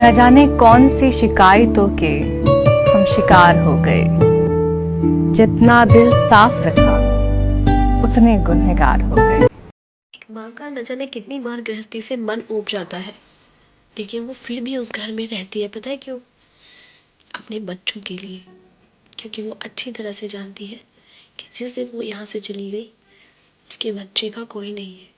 न जाने कौन सी शिकायतों के हम शिकार हो गए। जितना दिल साफ रखा उतने गुनहगार हो गए। एक माँ का न जाने कितनी बार गृहस्थी से मन ऊब जाता है, लेकिन वो फिर भी उस घर में रहती है। पता है क्यों? अपने बच्चों के लिए। क्योंकि वो अच्छी तरह से जानती है कि जिस दिन वो यहाँ से चली गई उसके बच्चे का कोई नहीं है।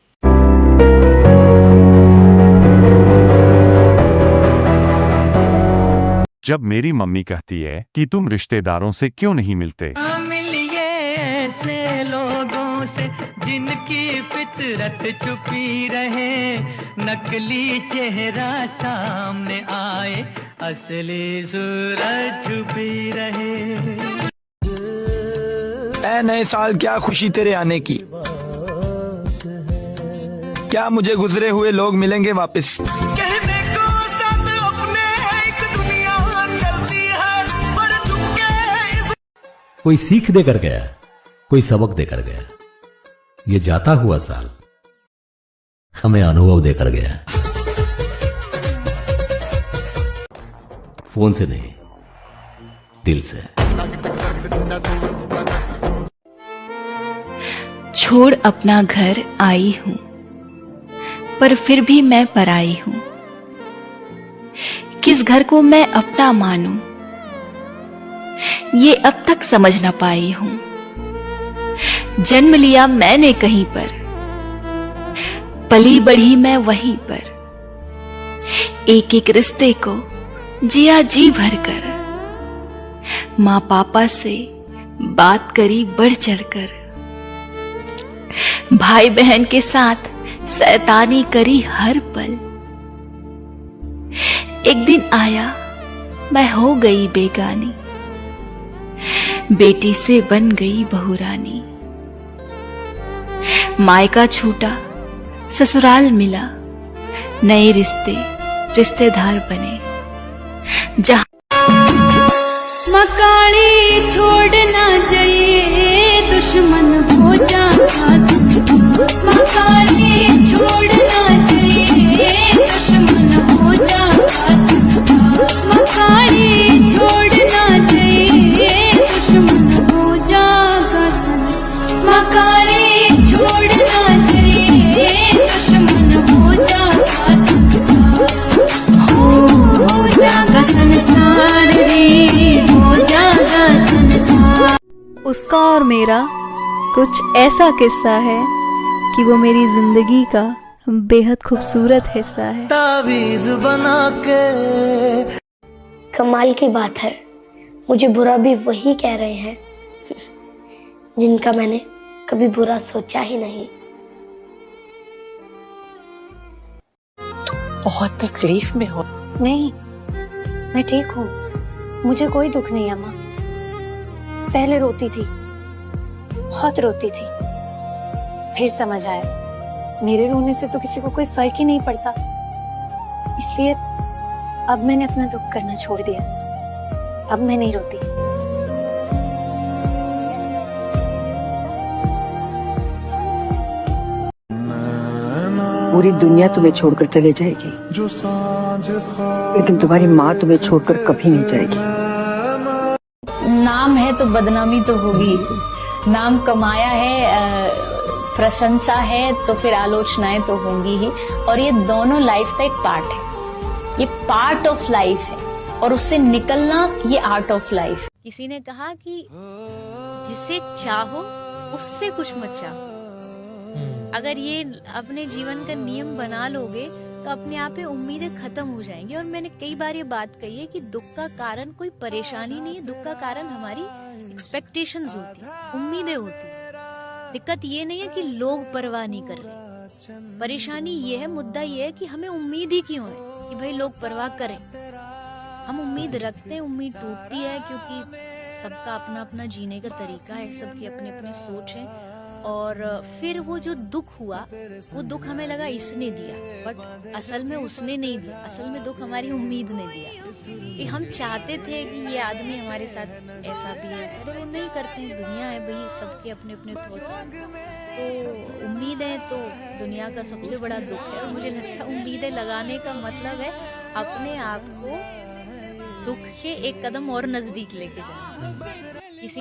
जब मेरी मम्मी कहती है कि तुम रिश्तेदारों से क्यों नहीं मिलते, मिलिए ऐसे लोगों से जिनकी फितरत छुपी रहे, नकली चेहरा सामने आए, असली सूरत छुपी रहे। ऐ नए साल, क्या खुशी तेरे आने की। क्या मुझे गुजरे हुए लोग मिलेंगे वापस? कोई सीख देकर गया, कोई सबक देकर गया। ये जाता हुआ साल हमें अनुभव देकर गया। फोन से नहीं, दिल से। छोड़ अपना घर आई हूं, पर फिर भी मैं पराई हूं। किस घर को मैं अपना मानूं, ये अब तक समझ न पाई हूं। जन्म लिया मैंने कहीं पर, पली बढ़ी मैं वहीं पर। एक एक रिश्ते को जिया जी भर कर, माँ पापा से बात करी बढ़ चढ़कर। भाई बहन के साथ शैतानी करी हर पल। एक दिन आया मैं हो गई बेगानी, बेटी से बन गई बहुरानी। मायका छूटा ससुराल मिला, नए रिश्ते रिश्तेदार बने। जहां मकानी छोड़ना जाइए, दुश्मन हो जाता। मकानी छोड़ना जाइए, दुश्मन हो जाता। मकानी छोड़ना जाइए, दुश्मन हो जाता। मकानी छोड़ना जाइए, दुश्मन हो जाता। हो जागा संसार रे, हो जागा संसार। उसका और मेरा कुछ ऐसा किस्सा है कि वो मेरी जिंदगी का बेहद खूबसूरत हिस्सा है। तावीज़ बना के। कमाल की बात है, मुझे बुरा भी वही कह रहे हैं जिनका मैंने कभी बुरा सोचा ही नहीं। बहुत तकलीफ में हो। नहीं, मैं ठीक हूँ, मुझे कोई दुख नहीं अम्मा। पहले रोती थी, बहुत रोती थी, फिर समझ आया मेरे रोने से तो किसी को कोई फर्क ही नहीं पड़ता। इसलिए अब मैंने अपना दुख करना छोड़ दिया। अब मैं नहीं रोती। पूरी दुनिया तुम्हें छोड़कर चले जाएगी, लेकिन तुम्हारी माँ तुम्हें छोड़कर कभी नहीं जाएगी। नाम है तो बदनामी तो होगी, नाम कमाया है, प्रशंसा है तो फिर आलोचनाएं तो होंगी ही। और ये दोनों लाइफ का एक पार्ट है, ये पार्ट ऑफ लाइफ है, और उससे निकलना ये आर्ट ऑफ लाइफ। किसी ने कहा कि जिसे चाहो उससे कुछ मत चाहो। अगर ये अपने जीवन का नियम बना लोगे तो अपने आप पे उम्मीदें खत्म हो जाएंगी। और मैंने कई बार ये बात कही है कि दुख का कारण कोई परेशानी नहीं है, दुख का कारण हमारी एक्सपेक्टेशंस होती है, उम्मीदें होती है। दिक्कत ये नहीं है कि लोग परवाह नहीं कर रहे, परेशानी ये है, मुद्दा ये है कि हमें उम्मीद ही क्यों है कि भाई लोग परवाह करें। हम उम्मीद रखते हैं, उम्मीद टूटती है, क्योंकि सबका अपना अपना जीने का तरीका है, सबकी अपनी अपनी सोच है। और फिर वो जो दुख हुआ, वो दुख हमें लगा इसने दिया, बट असल में उसने नहीं दिया। असल में दुख हमारी उम्मीद ने दिया कि हम चाहते थे कि ये आदमी हमारे साथ ऐसा भी है, अरे वो नहीं करते हैं। दुनिया है भाई, सबके अपने अपने थॉट्स। तो उम्मीदें तो दुनिया का सबसे बड़ा दुख है। और मुझे लगता है उम्मीदें लगाने का मतलब है अपने आप को दुख के एक कदम और नजदीक लेके जाना।